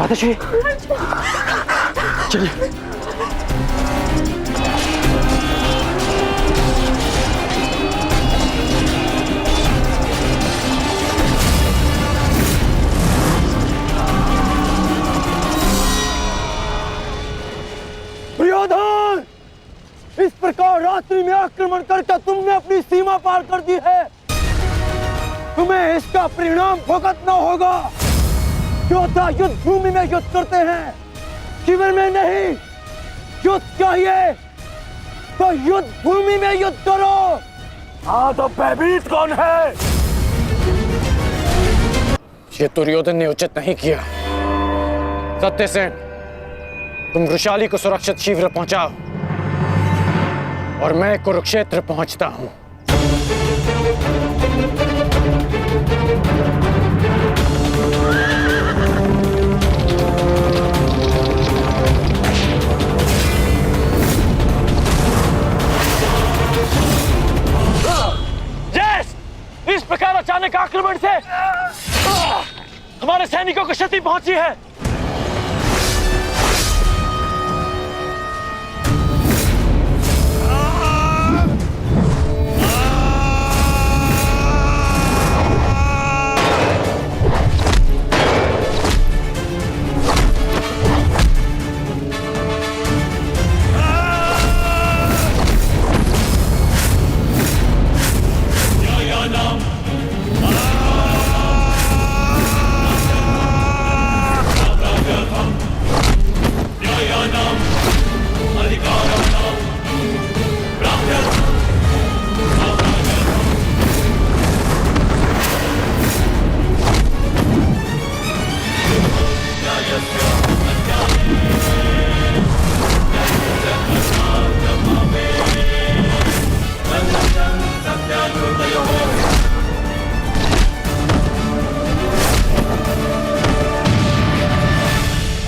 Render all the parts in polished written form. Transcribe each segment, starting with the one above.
माताश्री चलिए। दुर्योधन, इस प्रकार रात्रि में आक्रमण करके तुमने अपनी सीमा पार कर दी है। तुम्हें इसका परिणाम भुगतना होगा। योद्धा युद्ध भूमि में युद्ध करते हैं, शिविर में नहीं। युद्ध चाहिए तो युद्ध भूमि में युद्ध करो। हाँ, तो भयभीत कौन है? ये दुर्योधन ने उचित नहीं किया। सत्यसेन, तुम वृषाली को सुरक्षित शिविर पहुंचाओ और मैं कुरुक्षेत्र पहुंचता हूं। इस प्रकार अचानक आक्रमण से हमारे सैनिकों को क्षति पहुंची है।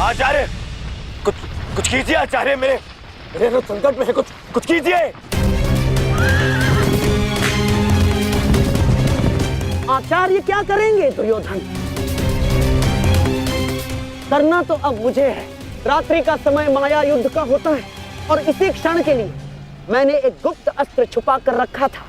आचार्य, कुछ कीजिए आचार्य, मेरे लोग संकट में है। कुछ कीजिए। आचार्य क्या करेंगे दुर्योधन? करना तो अब मुझे है। रात्रि का समय माया युद्ध का होता है और इसी क्षण के लिए मैंने एक गुप्त अस्त्र छुपा कर रखा था।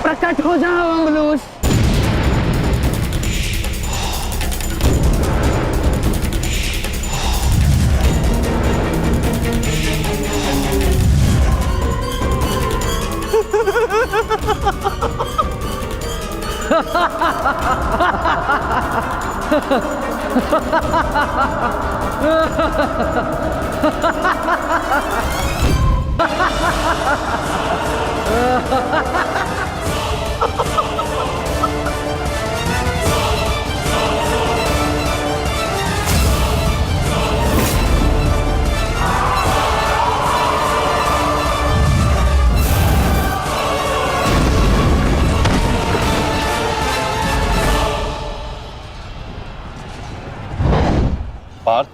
प्रकट हो जाओ अम्बलूस। पार्थ,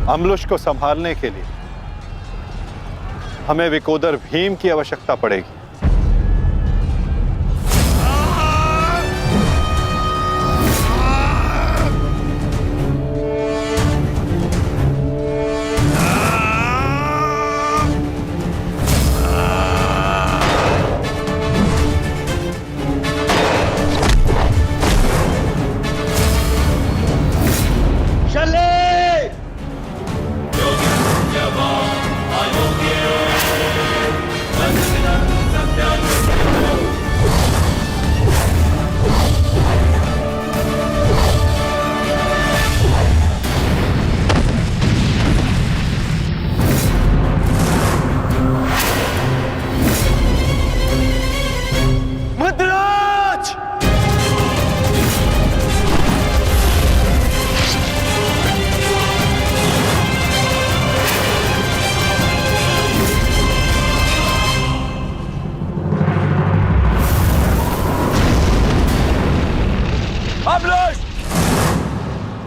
अम्बुलुश को संभालने के लिए हमें विकोदर भीम की आवश्यकता पड़ेगी।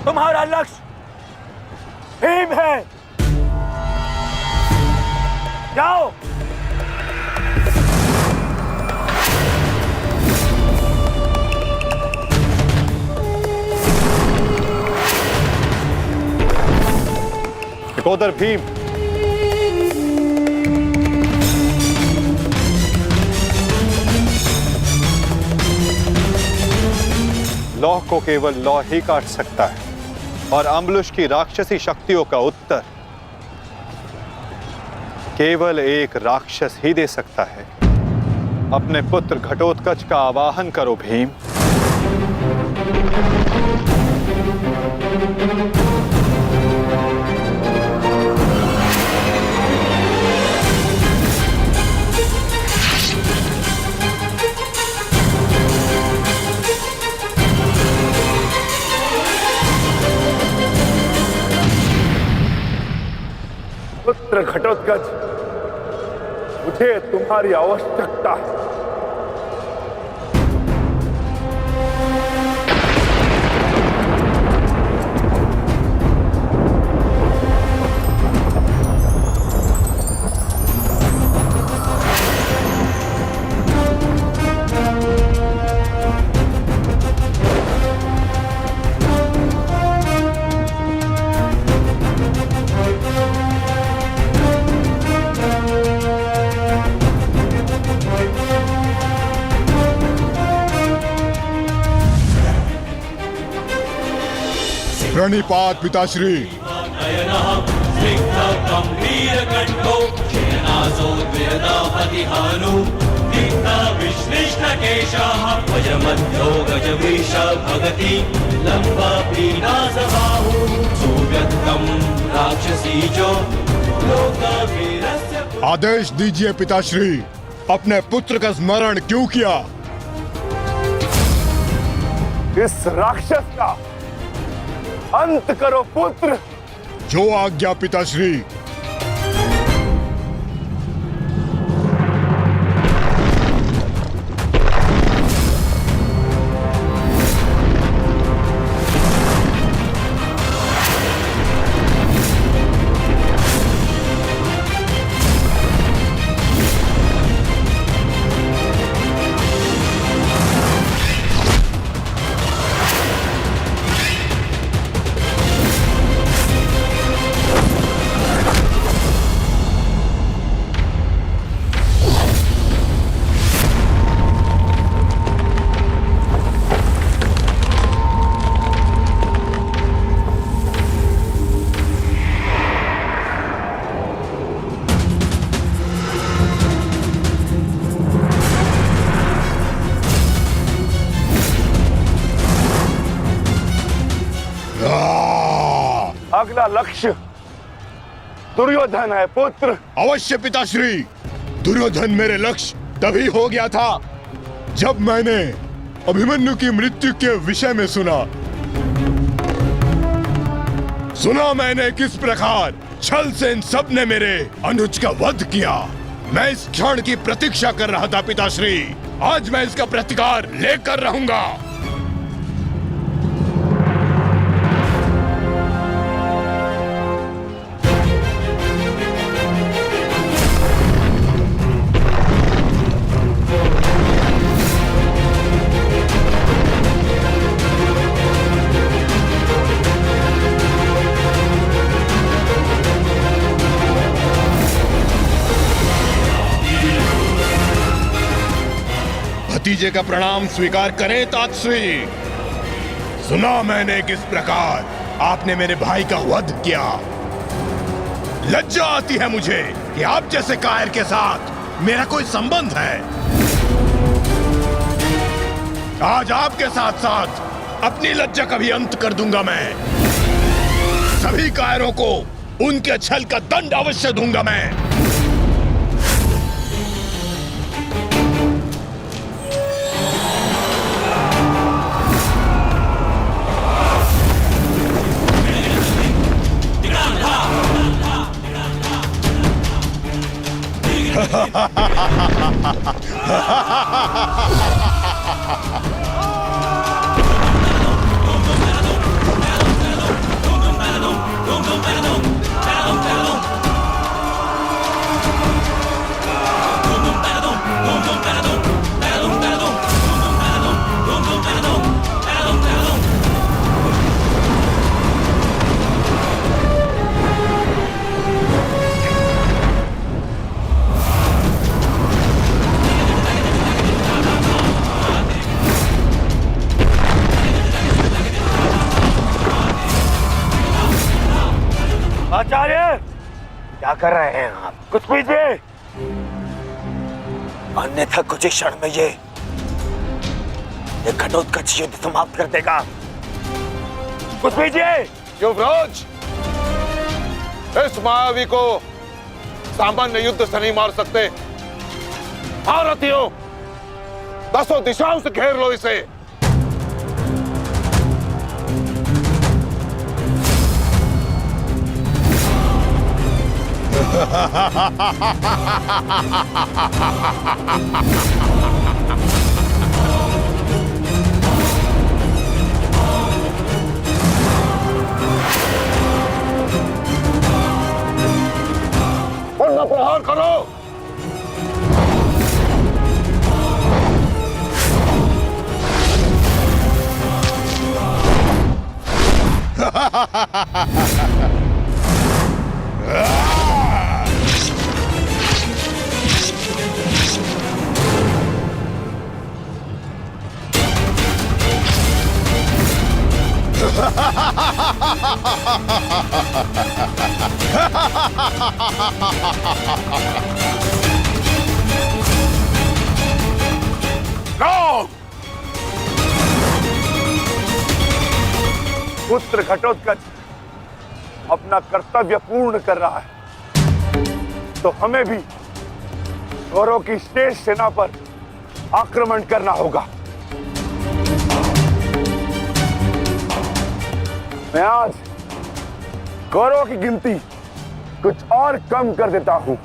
तुम्हारा लक्ष्य भीम है। जाओ। टिकोदर भीम, लौह को केवल लौह ही काट सकता है और अम्बुलुश की राक्षसी शक्तियों का उत्तर केवल एक राक्षस ही दे सकता है। अपने पुत्र घटोत्कच का आवाहन करो भीम। पुत्र घटोत्कच, मुझे तुम्हारी आवश्यकता है। प्रणिपात पिताश्री। आदेश दीजिए पिताश्री, अपने पुत्र का स्मरण क्यों किया? इस राक्षस का अंत करो पुत्र। जो आज्ञा पिताश्री। अगला लक्ष्य दुर्योधन है पुत्र। अवश्य पिताश्री, दुर्योधन मेरे लक्ष्य तभी हो गया था जब मैंने अभिमन्यु की मृत्यु के विषय में सुना मैंने किस प्रकार छल से इन सब ने मेरे अनुज का वध किया। मैं इस क्षण की प्रतीक्षा कर रहा था पिताश्री। आज मैं इसका प्रतिकार लेकर रहूंगा। भतीजे का प्रणाम स्वीकार करें तातश्री। सुना मैंने किस प्रकार आपने मेरे भाई का वध किया। लज्जा आती है मुझे कि आप जैसे कायर के साथ मेरा कोई संबंध है। आज आपके साथ साथ अपनी लज्जा का भी अंत कर दूंगा मैं। सभी कायरों को उनके छल का दंड अवश्य दूंगा मैं। आचार्य, क्या कर रहे हैं आप? कुछ पीजिए, अन्यथा कुछ ही क्षण में ये घटोत्कच युद्ध समाप्त कर देगा। कुछ पीजिए। युवराज, इस मायावी को सामान्य युद्ध से नहीं मार सकते। भारतीयों, 10 दिशाओं से घेर लो इसे। उनका प्रहार करो। पुत्र घटोत्कच अपना कर्तव्य पूर्ण कर रहा है, तो हमें भी कौरवों की शेष सेना पर आक्रमण करना होगा। मैं आज कौरवों की गिनती कुछ और कम कर देता हूं।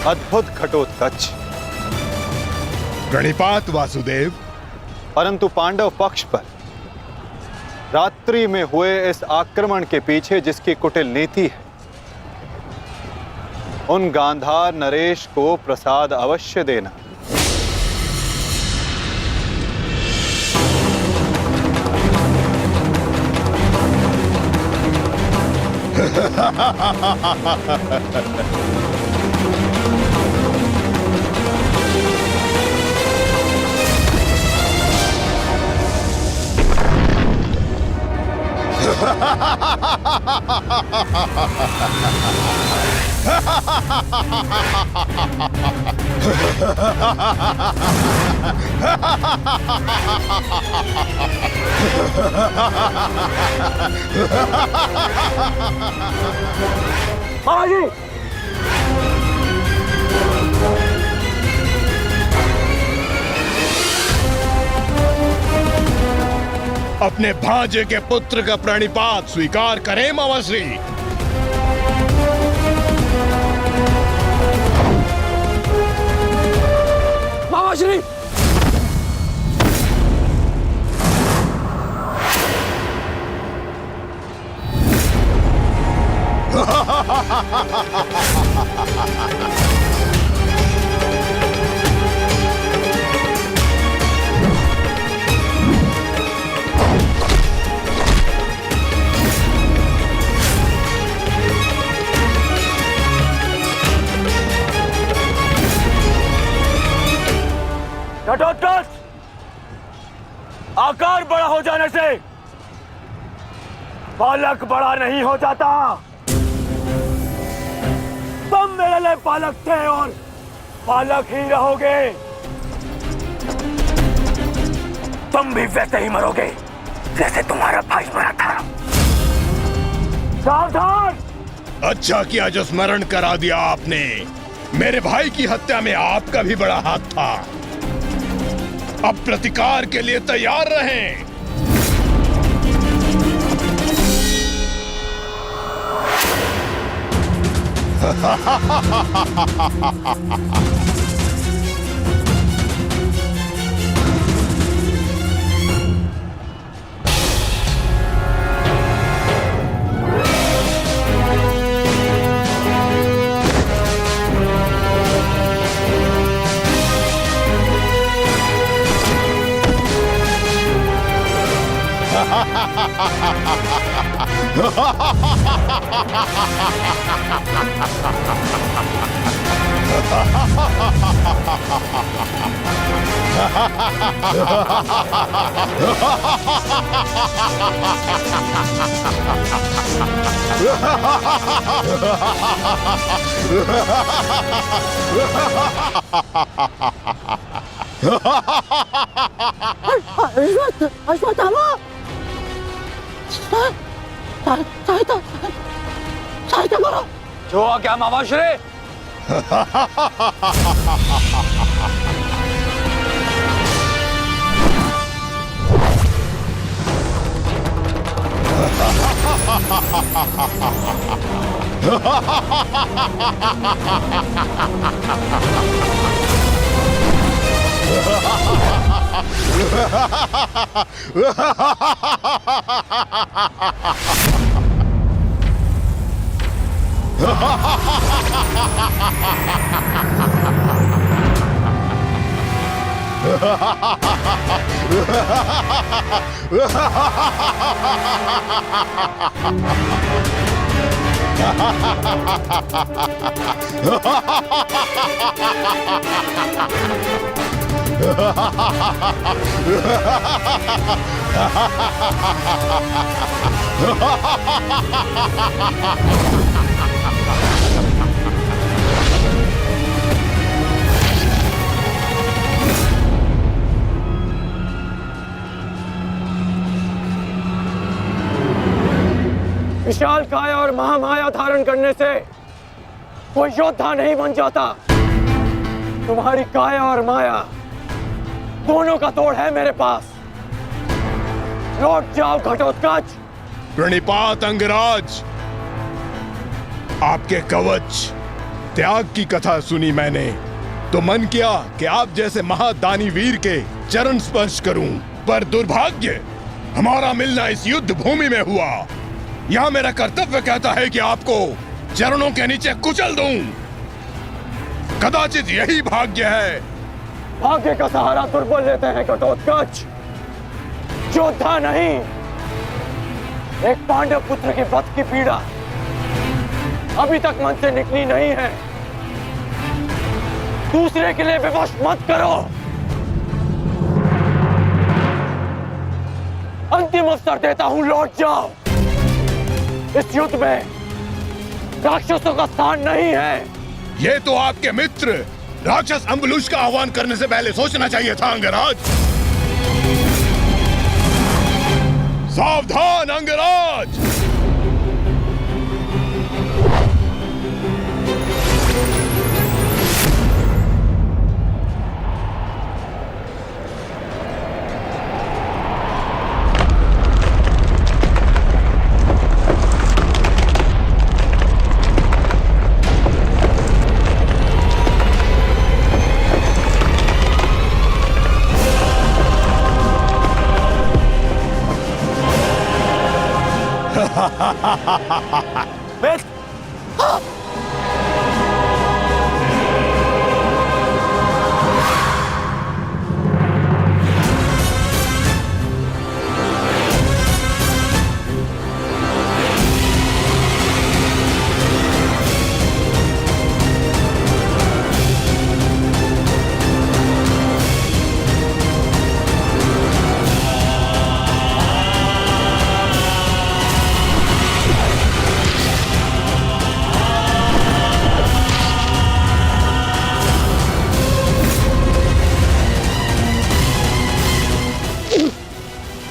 अद्भुत घटोत्कच, प्रणिपात वासुदेव। परंतु पांडव पक्ष पर रात्रि में हुए इस आक्रमण के पीछे जिसकी कुटिल नीति है, उन गांधार नरेश को प्रसाद अवश्य देना। महाराज, अपने भांजे के पुत्र का प्रणिपात स्वीकार करें मामाश्री। मामाश्री, घटोत्कच, आकार बड़ा हो जाने से बालक बड़ा नहीं हो जाता। तुम मेरे लिए बालक थे और बालक ही रहोगे। तुम भी वैसे ही मरोगे जैसे तुम्हारा भाई मरा था। सावधान! अच्छा किया जो स्मरण करा दिया आपने। मेरे भाई की हत्या में आपका भी बड़ा हाथ था। अब प्रतिकार के लिए तैयार रहें। अश्वत्थामा सहायता करो। जो आ क्या मावाश्रे? विशाल काया और महामाया धारण करने से कोई योद्धा नहीं बन जाता। तुम्हारी काया और माया दोनों का तोड़ है मेरे पास। लौट जाओ घटोत्कच। प्रणिपात अंगराज, आपके कवच त्याग की कथा सुनी मैंने तो मन किया कि आप जैसे महादानी वीर के चरण स्पर्श करूं, पर दुर्भाग्य हमारा मिलना इस युद्ध भूमि में हुआ। यहाँ मेरा कर्तव्य कहता है कि आपको चरणों के नीचे कुचल दूं। कदाचित यही भाग्य है। भाग्य का सहारा दुर्बल लेते हैं घटोत्कच, योद्धा नहीं। एक पांडव पुत्र के वध की पीड़ा अभी तक मन से निकली नहीं है। दूसरे के लिए विवश मत करो। अंतिम अवसर देता हूं, लौट जाओ। इस युद्ध में राक्षसों का स्थान नहीं है। ये तो आपके मित्र राक्षस अम्बुलुष का आह्वान करने से पहले सोचना चाहिए था अंगराज। सावधान अंगराज।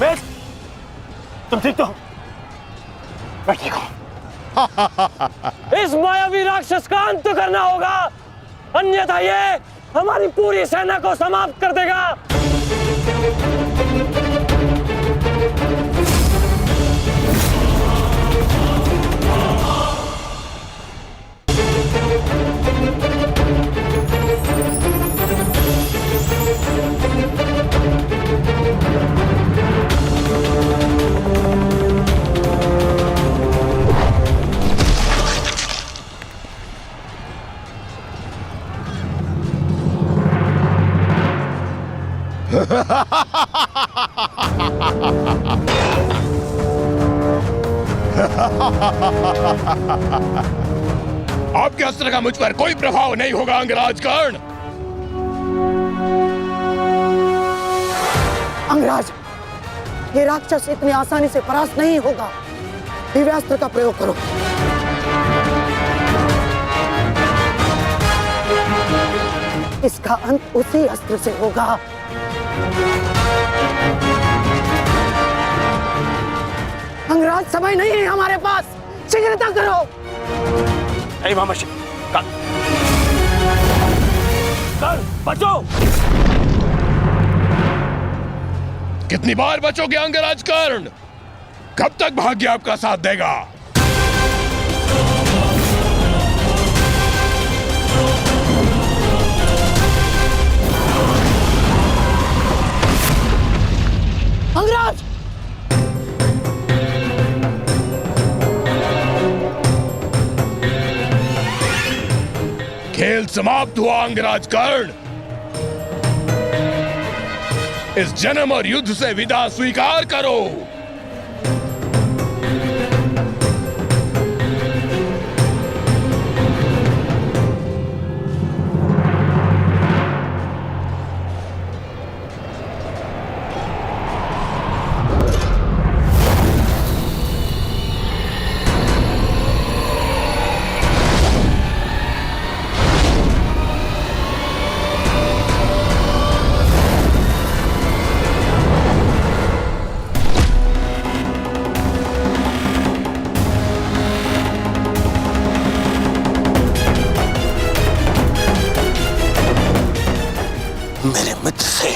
बेस तुम ठीक तो हो? मैं ठीक हूं। इस मायावी राक्षस का अंत करना होगा, अन्यथा ये हमारी पूरी सेना को समाप्त कर देगा। आपके अस्त्र का मुझ पर कोई प्रभाव नहीं होगा अंगराज कर्ण। अंगराज, ये राक्षस इतनी आसानी से परास्त नहीं होगा। दिव्यास्त्र का प्रयोग करो। इसका अंत उसी अस्त्र से होगा। अंगराज, समय नहीं है हमारे पास, शीघ्रता करो। बचो। कितनी बार बचोगे अंगराज कर्ण? कब तक भाग्य आपका साथ देगा? अंगराज, खेल समाप्त हुआ अंगराज कर्ण। इस जन्म और युद्ध से विदा स्वीकार करो। मेरे मित्र से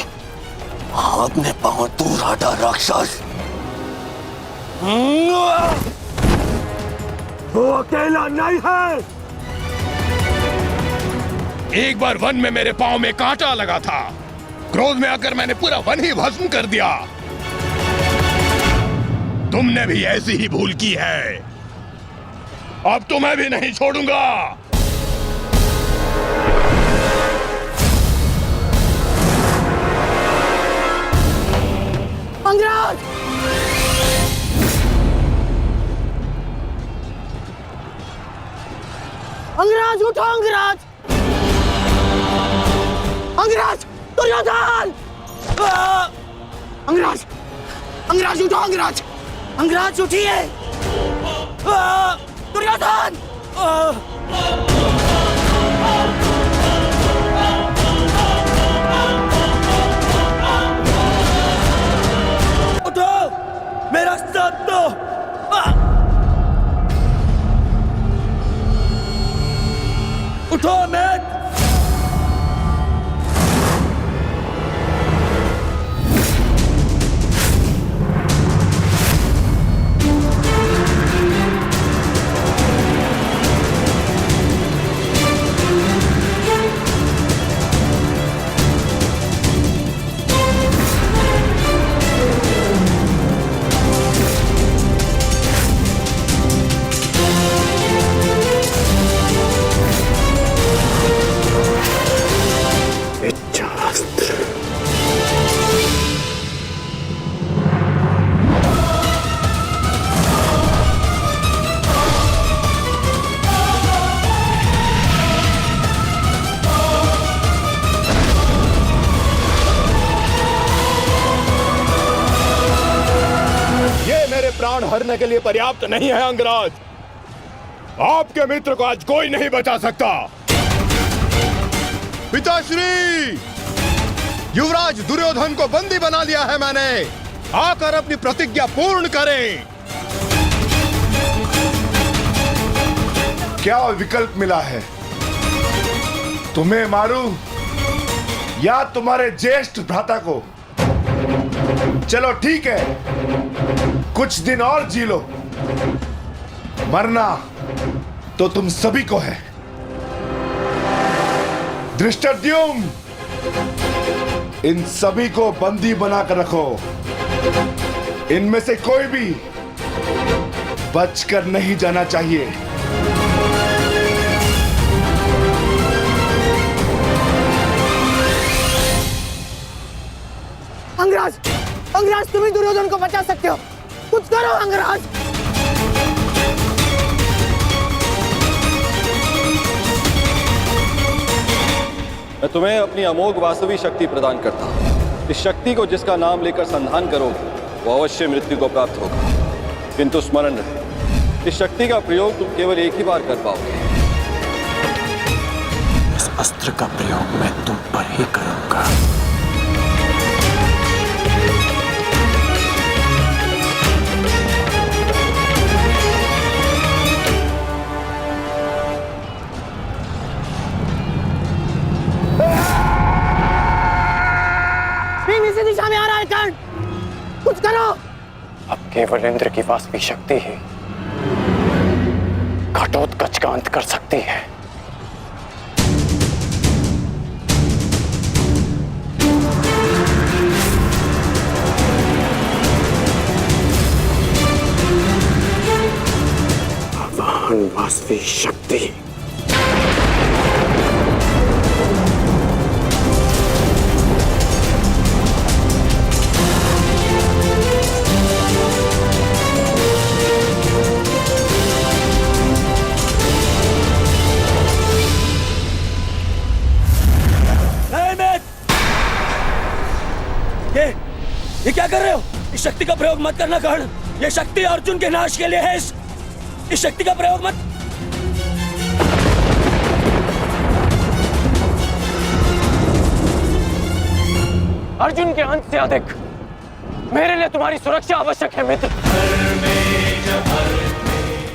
अपने पांव दूर हटा राक्षस। वो अकेला नहीं है। एक बार वन में मेरे पांव में कांटा लगा था। क्रोध में आकर मैंने पूरा वन ही भस्म कर दिया। तुमने भी ऐसी ही भूल की है। अब तो मैं भी नहीं छोड़ूंगा। अंगराज, अंगराज उठो। अंगराज, अंगराज, दुर्योधन! अंगराज, अंगराज उठो। अंगराज, अंगराज उठिए। दुर्योधन! उठो, मेरा साथ दो। उठो मैट। प्राण हरने के लिए पर्याप्त नहीं है अंगराज। आपके मित्र को आज कोई नहीं बचा सकता। पिताश्री, युवराज दुर्योधन को बंदी बना लिया है मैंने। आकर अपनी प्रतिज्ञा पूर्ण करें। क्या विकल्प मिला है? तुम्हें मारूं या तुम्हारे ज्येष्ठ भ्राता को? चलो ठीक है, कुछ दिन और जी लो। मरना तो तुम सभी को है। धृष्टद्युम्न, इन सभी को बंदी बनाकर रखो। इनमें से कोई भी बचकर नहीं जाना चाहिए। अंगराज, अंगराज तुम ही दुर्योधन को बचा सकते हो, कुछ करो अंगराज। मैं तुम्हें अपनी अमोघ वास्तविक शक्ति प्रदान करता हूँ। इस शक्ति को जिसका नाम लेकर संधान करोगे वो अवश्य मृत्यु को प्राप्त होगा, किंतु स्मरण रहे इस शक्ति का प्रयोग तुम केवल एक ही बार कर पाओगे। इस अस्त्र का प्रयोग मैं तुम पर ही करूंगा। भीम इसी दिशा में आ रहा है कर्ण, कुछ करो। अब केवल इंद्र की वास्तविक शक्ति ही घटोत्कच का अंत कर सकती है। भगवान वास्तविक शक्ति। ये क्या कर रहे हो? इस शक्ति का प्रयोग मत करना कर्ण, ये शक्ति अर्जुन के नाश के लिए है। इस शक्ति का प्रयोग मत। अर्जुन के अंत से अधिक मेरे लिए तुम्हारी सुरक्षा आवश्यक है मित्र।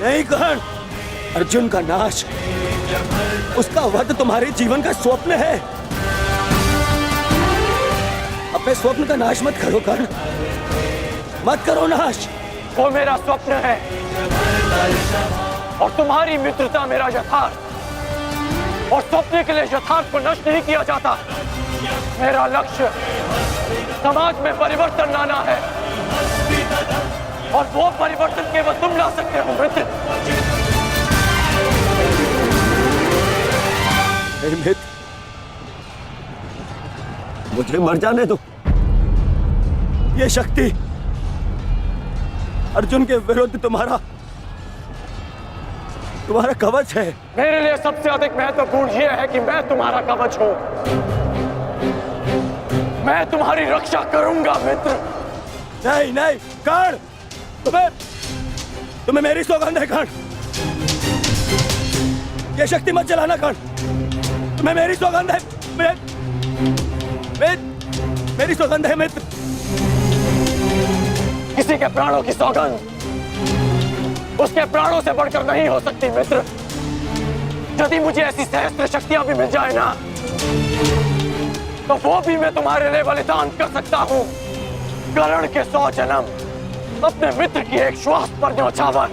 नहीं कर्ण, अर्जुन का नाश, उसका वध तुम्हारे जीवन का स्वप्न है। अपने स्वप्न का नाश मत करो कर्ण, मत करो नाश। वो मेरा स्वप्न है और तुम्हारी मित्रता मेरा यथार्थ, और स्वप्न के लिए यथार्थ को नष्ट नहीं किया जाता। मेरा लक्ष्य समाज में परिवर्तन लाना है, और वो परिवर्तन केवल तुम ला सकते हो मित्र। मित्र, मुझे मर जाने दो। ये शक्ति अर्जुन के विरुद्ध तुम्हारा कवच है। मेरे लिए सबसे अधिक महत्वपूर्ण यह है कि मैं तुम्हारा कवच हूं। मैं तुम्हारी रक्षा करूंगा मित्र। नहीं नहीं कर्ण, तुम्हें मेरी सौगंध है कर्ण। ये शक्ति मत चलाना कर्ण, तुम्हें मेरी सौगंध है। मेरी सौगंध है मित्र। किसी के प्राणों की सौगंध उसके प्राणों से बढ़कर नहीं हो सकती मित्र। यदि मुझे ऐसी सहस्त्र शक्तियां भी मिल जाए ना, तो वो भी मैं तुम्हारे लिए बलिदान कर सकता हूं। कर्ण के 100 जन्म, अपने मित्र की एक श्वास पर न्योछावर।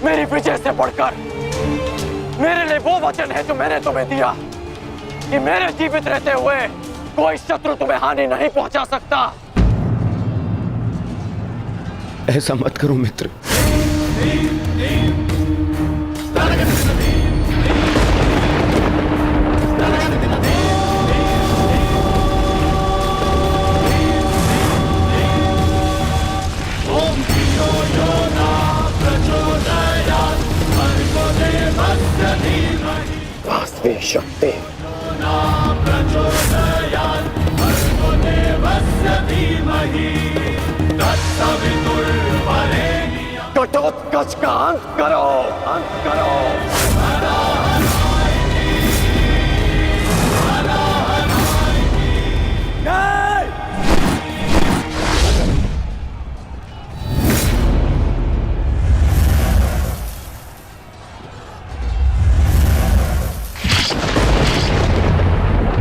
मेरी विजय से बढ़कर मेरे लिए वो वचन है जो मैंने तुम्हें दिया कि मेरे जीवित रहते हुए कोई शत्रु तुम्हें हानि नहीं पहुंचा सकता। ऐसा मत करो मित्र। वास्तविक शक्ति। घटोत्कच का अंत करो, अंत करो।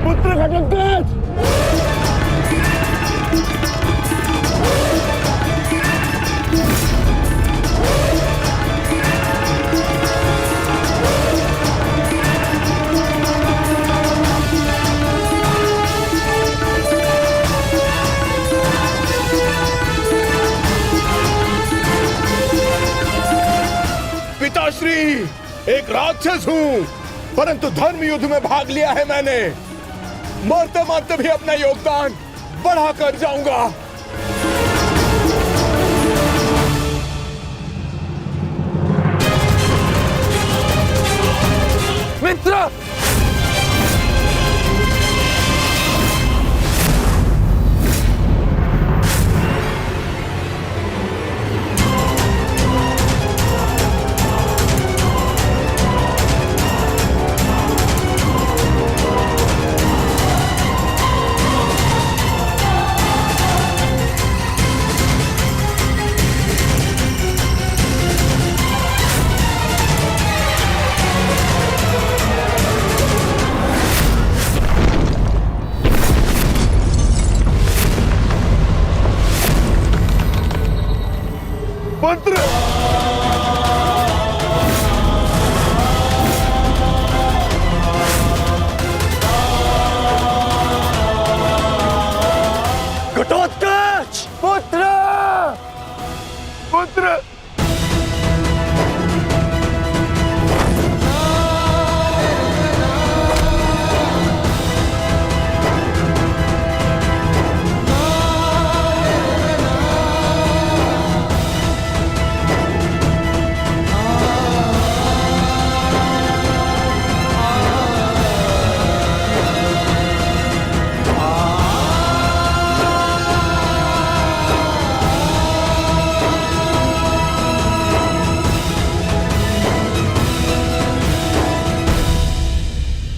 पुत्र घटोत्कच, पिताश्री, एक राक्षस हूं, परंतु धर्म युद्ध में भाग लिया है मैंने। मरते मरते भी अपना योगदान बढ़ा कर जाऊंगा। मित्र, मंत्र घटोत्कच पुत्र, मंत्र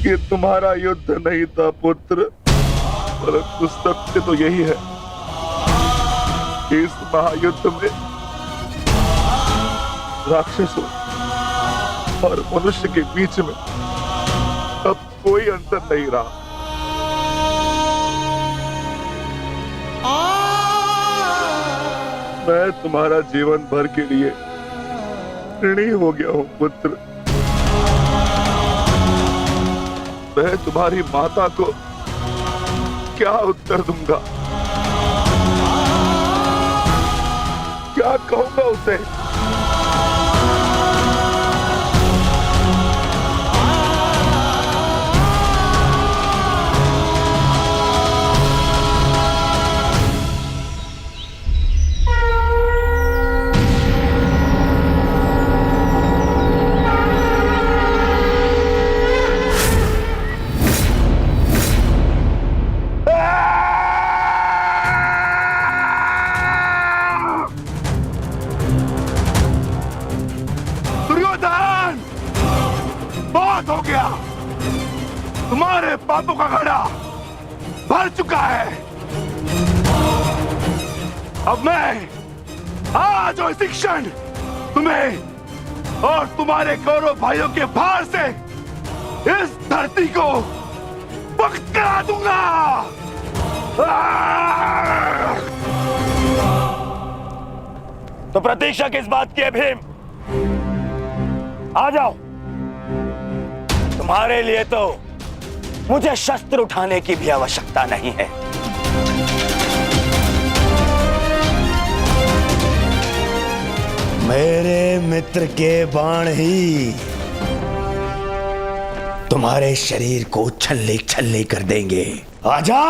ये तुम्हारा युद्ध नहीं था पुत्र, परंतु सत्य तो यही है। इस महायुद्ध में राक्षसों और मनुष्य के बीच में अब कोई अंतर नहीं रहा। मैं तुम्हारा जीवन भर के लिए ऋणी हो गया हूं पुत्र। मैं तुम्हारी माता को क्या उत्तर दूंगा, क्या कहूंगा उसे? हो गया, तुम्हारे पापों का घड़ा भर चुका है। अब मैं आज और इसी क्षण तुम्हें और तुम्हारे कौरव भाइयों के भार से इस धरती को मुक्त करा दूंगा। तो प्रतीक्षा किस बात की है भीम? आ जाओ। तुम्हारे लिए तो मुझे शस्त्र उठाने की भी आवश्यकता नहीं है। मेरे मित्र के बाण ही तुम्हारे शरीर को छल्ले छल्ले कर देंगे। आजा।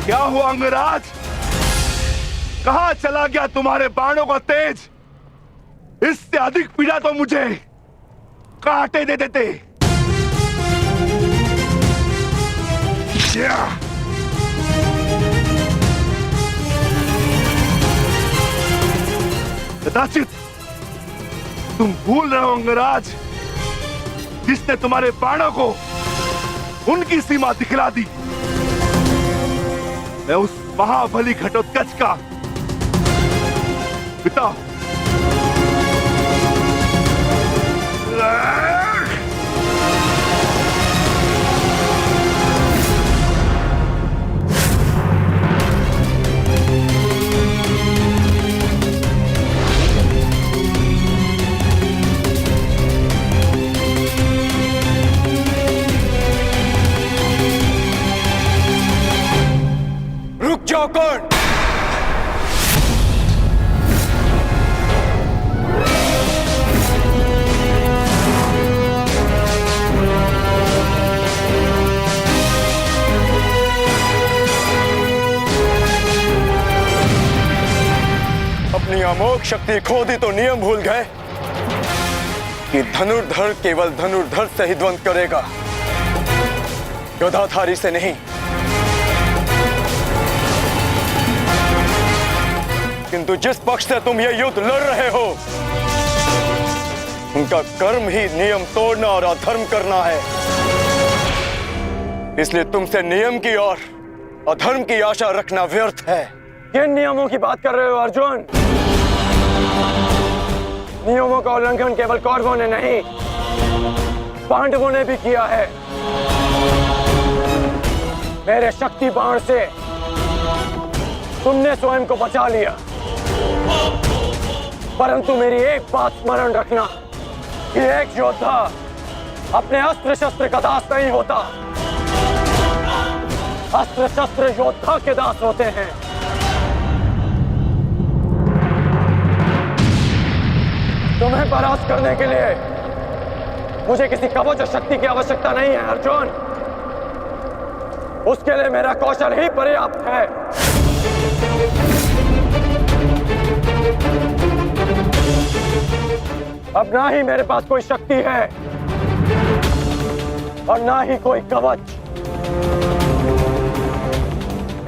क्या हुआ अंगराज? कहां चला गया तुम्हारे बाणों का तेज? इससे अधिक पीड़ा तो मुझे कांटे दे देते। कदाचित तुम भूल रहे हो अंगराज, जिसने तुम्हारे बाणों को उनकी सीमा दिखला दी। मैं उस महाबली घटोत्कच का पिता। रुक जाओ कर्ण। अपनी अमोघ शक्ति खो दी तो नियम भूल गए कि धनुर्धर केवल धनुर्धर से ही द्वंद करेगा, गदाधारी से नहीं। किंतु जिस पक्ष से तुम ये युद्ध लड़ रहे हो, उनका कर्म ही नियम तोड़ना और अधर्म करना है। इसलिए तुमसे नियम की और अधर्म की आशा रखना व्यर्थ है। किन नियमों की बात कर रहे हो अर्जुन? नियमों का उल्लंघन केवल कौरवों ने नहीं, पांडवों ने भी किया है। मेरे शक्ति बाण से तुमने स्वयं को बचा लिया, परंतु मेरी एक बात स्मरण रखना कि एक योद्धा अपने अस्त्र शस्त्र का दास नहीं होता। अस्त्र शस्त्र योद्धा के दास होते हैं। तुम्हें परास्त करने के लिए मुझे किसी कवच और शक्ति की आवश्यकता नहीं है अर्जुन। उसके लिए मेरा कौशल ही पर्याप्त है। अब ना ही मेरे पास कोई शक्ति है और ना ही कोई कवच,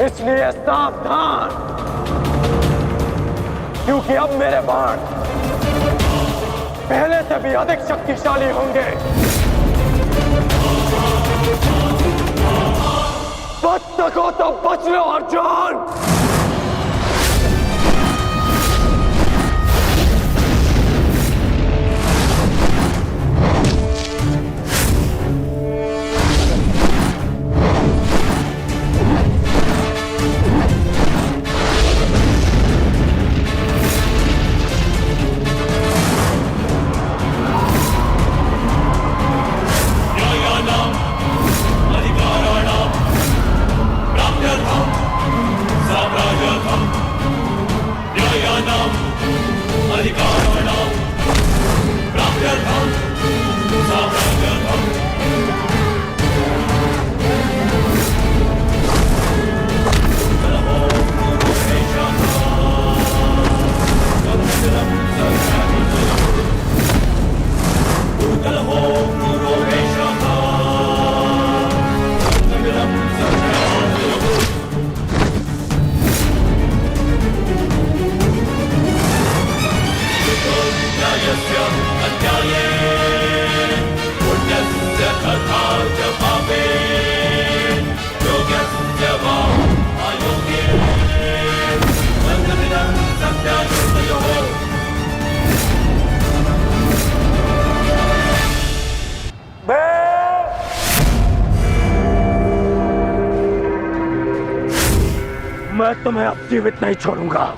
इसलिए सावधान, क्योंकि अब मेरे बाण पहले से भी अधिक शक्तिशाली होंगे। बच सको तो बच लो अर्जुन। मैं तुम्हें अब जीवित नहीं छोड़ूंगा।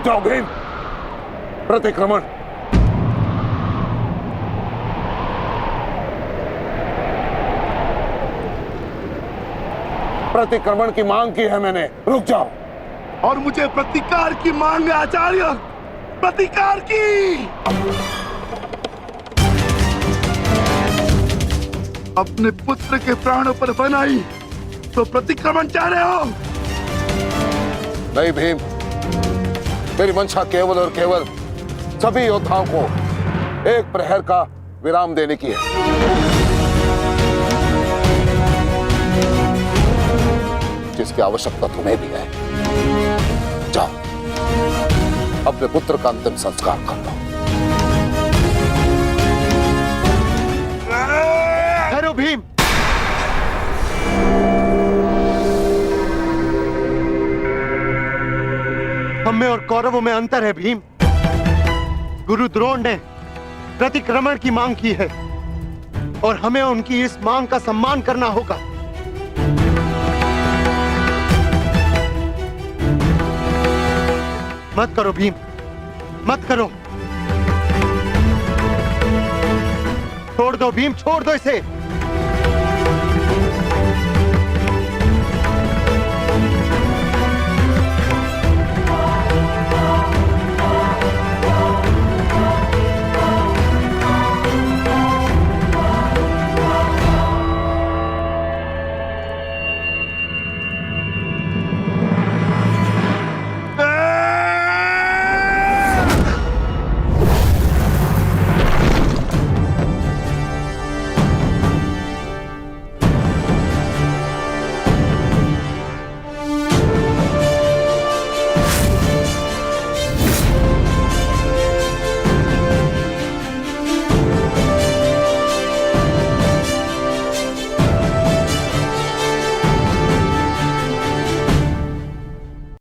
रुक जाओ भीम। प्रतिक्रमण। प्रतिक्रमण की मांग की है मैंने, रुक जाओ। और मुझे प्रतिकार की मांग है आचार्य, प्रतिकार की। अपने पुत्र के प्राणों पर बनाई तो प्रतिक्रमण चाह रहे हो? नहीं भीम, मेरी मंशा केवल और केवल सभी योद्धाओं को एक प्रहर का विराम देने की है, जिसकी आवश्यकता तुम्हें भी है। जाओ, अपने पुत्र का अंतिम संस्कार कर लो। ठहरो भीम। हम में और कौरवों में अंतर है भीम। गुरु द्रोण ने प्रतिक्रमण की मांग की है और हमें उनकी इस मांग का सम्मान करना होगा। मत करो भीम, मत करो। छोड़ दो भीम, छोड़ दो इसे।